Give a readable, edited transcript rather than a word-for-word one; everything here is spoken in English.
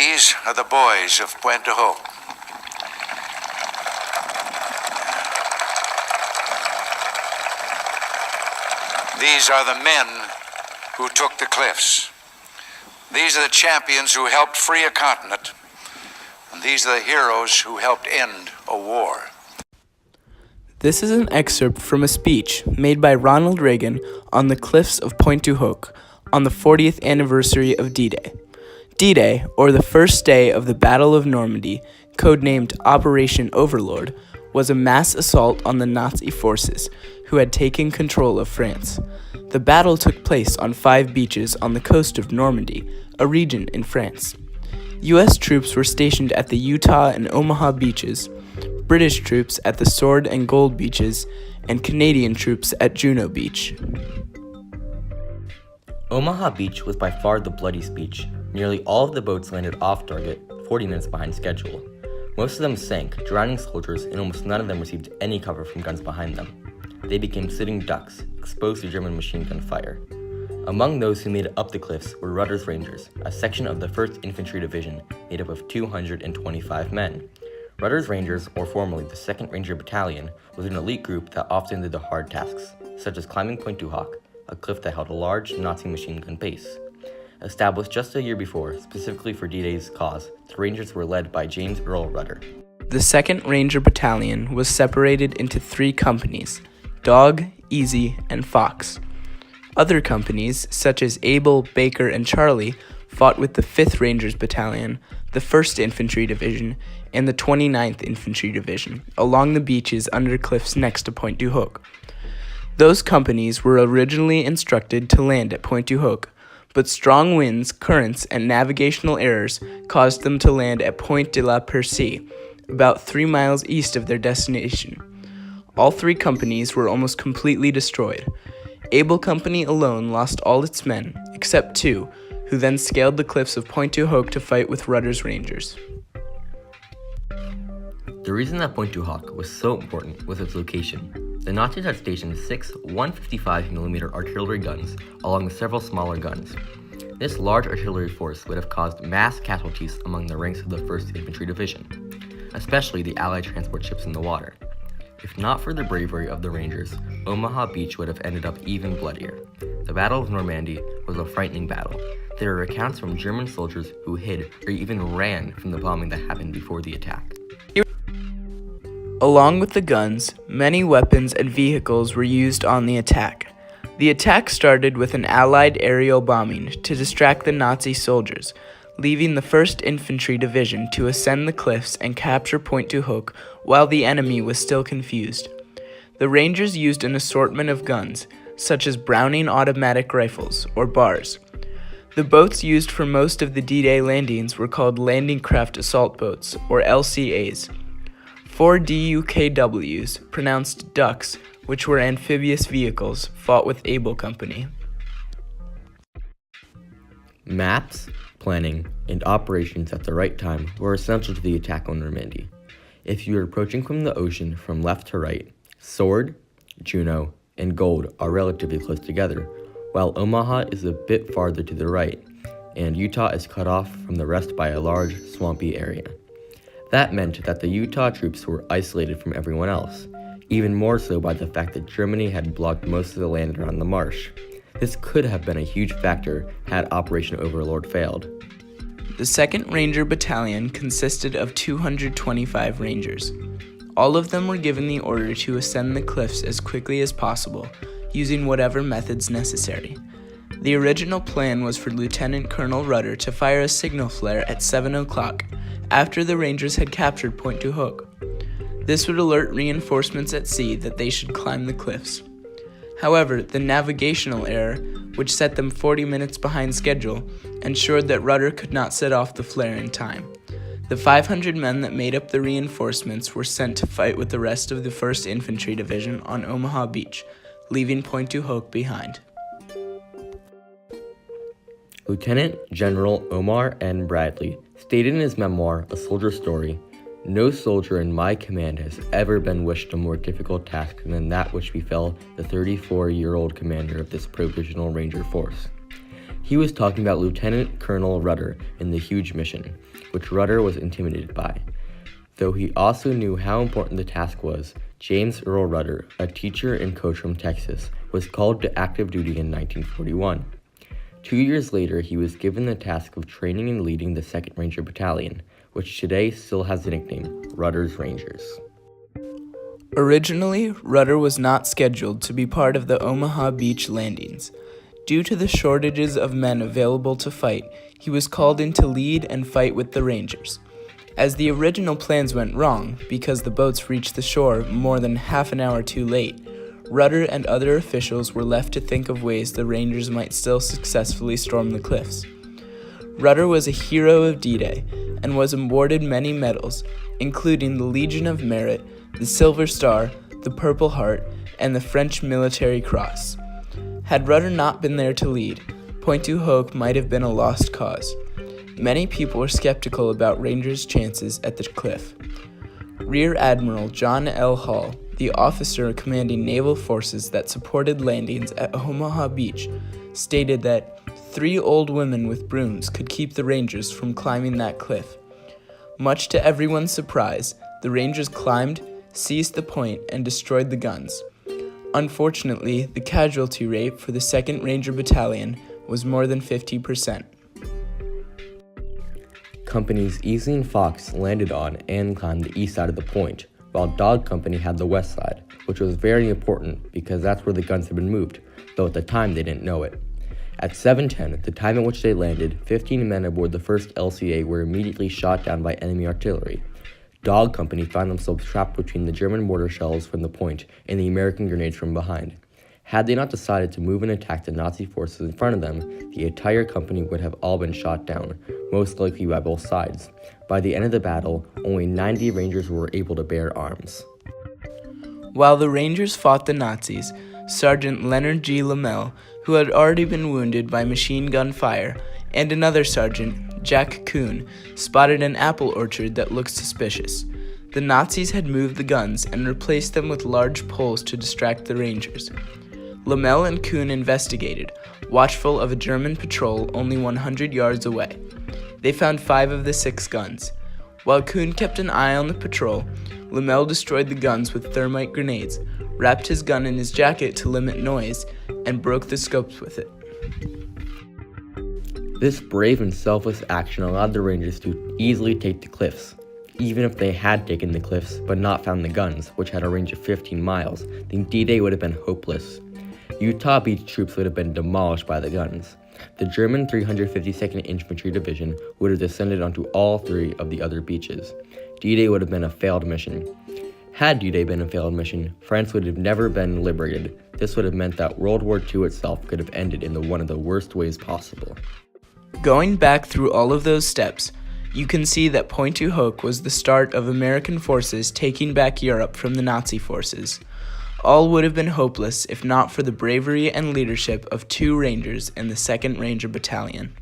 These are the boys of Pointe du Hoc. These are the men who took the cliffs. These are the champions who helped free a continent. And these are the heroes who helped end a war. This is an excerpt from a speech made by Ronald Reagan on the cliffs of Pointe du Hoc on the 40th anniversary of D-Day. D-Day, or the first day of the Battle of Normandy, codenamed Operation Overlord, was a mass assault on the Nazi forces who had taken control of France. The battle took place on 5 beaches on the coast of Normandy, a region in France. U.S. troops were stationed at the Utah and Omaha beaches, British troops at the Sword and Gold beaches, and Canadian troops at Juno Beach. Omaha Beach was by far the bloodiest beach. Nearly all of the boats landed off target, 40 minutes behind schedule. Most of them sank, drowning soldiers, and almost none of them received any cover from guns behind them. They became sitting ducks, exposed to German machine gun fire. Among those who made it up the cliffs were Rudders Rangers, a section of the 1st Infantry Division made up of 225 men. Rudders Rangers, or formerly the 2nd Ranger Battalion, was an elite group that often did the hard tasks, such as climbing Pointe du Hoc, a cliff that held a large Nazi machine gun base. Established just a year before, specifically for D-Day's cause, the Rangers were led by James Earl Rudder. The 2nd Ranger Battalion was separated into 3 companies: Dog, Easy, and Fox. Other companies, such as Abel, Baker, and Charlie, fought with the 5th Rangers Battalion, the 1st Infantry Division, and the 29th Infantry Division, along the beaches under cliffs next to Pointe du Hoc. Those companies were originally instructed to land at Pointe du Hoc, but strong winds, currents, and navigational errors caused them to land at Pointe de la Percée, about 3 miles east of their destination. All 3 companies were almost completely destroyed. Able Company alone lost all its men, except 2, who then scaled the cliffs of Pointe du Hoc to fight with Rudders Rangers. The reason that Pointe du Hoc was so important was its location. The Nazis had stationed 6 155mm artillery guns along with several smaller guns. This large artillery force would have caused mass casualties among the ranks of the 1st Infantry Division, especially the Allied transport ships in the water. If not for the bravery of the Rangers, Omaha Beach would have ended up even bloodier. The Battle of Normandy was a frightening battle. There are accounts from German soldiers who hid or even ran from the bombing that happened before the attack. Along with the guns, many weapons and vehicles were used on the attack. The attack started with an Allied aerial bombing to distract the Nazi soldiers, leaving the 1st Infantry Division to ascend the cliffs and capture Pointe du Hoc while the enemy was still confused. The Rangers used an assortment of guns, such as Browning automatic rifles, or BARs. The boats used for most of the D-Day landings were called Landing Craft Assault Boats, or LCAs. 4 DUKWs, pronounced ducks, which were amphibious vehicles, fought with Able Company. Maps, planning, and operations at the right time were essential to the attack on Normandy. If you are approaching from the ocean from left to right, Sword, Juno, and Gold are relatively close together, while Omaha is a bit farther to the right, and Utah is cut off from the rest by a large, swampy area. That meant that the Utah troops were isolated from everyone else, even more so by the fact that Germany had blocked most of the land around the marsh. This could have been a huge factor had Operation Overlord failed. The 2nd Ranger Battalion consisted of 225 Rangers. All of them were given the order to ascend the cliffs as quickly as possible, using whatever methods necessary. The original plan was for Lieutenant Colonel Rudder to fire a signal flare at 7 o'clock, after the Rangers had captured Pointe du Hoc. This would alert reinforcements at sea that they should climb the cliffs. However, the navigational error, which set them 40 minutes behind schedule, ensured that Rudder could not set off the flare in time. The 500 men that made up the reinforcements were sent to fight with the rest of the 1st Infantry Division on Omaha Beach, leaving Pointe du Hoc behind. Lieutenant General Omar N. Bradley stated in his memoir, A Soldier's Story, "No soldier in my command has ever been wished a more difficult task than that which befell the 34-year-old commander of this provisional ranger force. He was talking about Lieutenant Colonel Rudder in the huge mission, which Rudder was intimidated by. Though he also knew how important the task was, James Earl Rudder, a teacher and coach from Texas, was called to active duty in 1941. 2 years later, he was given the task of training and leading the 2nd Ranger Battalion, which today still has the nickname Rudders Rangers. Originally, Rudder was not scheduled to be part of the Omaha Beach landings. Due to the shortages of men available to fight, he was called in to lead and fight with the Rangers. As the original plans went wrong, because the boats reached the shore more than half an hour too late, Rudder and other officials were left to think of ways the Rangers might still successfully storm the cliffs. Rudder was a hero of D-Day and was awarded many medals, including the Legion of Merit, the Silver Star, the Purple Heart, and the French Military Cross. Had Rudder not been there to lead, Pointe-du-Hoc might have been a lost cause. Many people were skeptical about Rangers' chances at the cliff. Rear Admiral John L. Hall, the officer commanding naval forces that supported landings at Omaha Beach, stated that 3 old women with brooms could keep the Rangers from climbing that cliff. Much to everyone's surprise, the Rangers climbed, seized the point, and destroyed the guns. Unfortunately, the casualty rate for the 2nd Ranger Battalion was more than 50%. Companies Easy and Fox landed on and climbed the east side of the point, while Dog Company had the west side, which was very important because that's where the guns had been moved, though at the time they didn't know it. At 7:10, the time at which they landed, 15 men aboard the 1st LCA were immediately shot down by enemy artillery. Dog Company found themselves trapped between the German mortar shells from the point and the American grenades from behind. Had they not decided to move and attack the Nazi forces in front of them, the entire company would have all been shot down, most likely by both sides. By the end of the battle, only 90 Rangers were able to bear arms. While the Rangers fought the Nazis, Sergeant Leonard G. Lamel, who had already been wounded by machine gun fire, and another sergeant, Jack Kuhn, spotted an apple orchard that looked suspicious. The Nazis had moved the guns and replaced them with large poles to distract the Rangers. Lamel and Kuhn investigated, watchful of a German patrol only 100 yards away. They found 5 of the 6 guns. While Kuhn kept an eye on the patrol, Lamel destroyed the guns with thermite grenades, wrapped his gun in his jacket to limit noise, and broke the scopes with it. This brave and selfless action allowed the Rangers to easily take the cliffs. Even if they had taken the cliffs but not found the guns, which had a range of 15 miles, then D-Day would have been hopeless. Utah Beach troops would have been demolished by the guns. The German 352nd Infantry Division would have descended onto all 3 of the other beaches. D-Day would have been a failed mission. Had D-Day been a failed mission, France would have never been liberated. This would have meant that World War II itself could have ended in one of the worst ways possible. Going back through all of those steps, you can see that Pointe-du-Hoc was the start of American forces taking back Europe from the Nazi forces. All would have been hopeless if not for the bravery and leadership of 2 Rangers in the 2nd Ranger Battalion.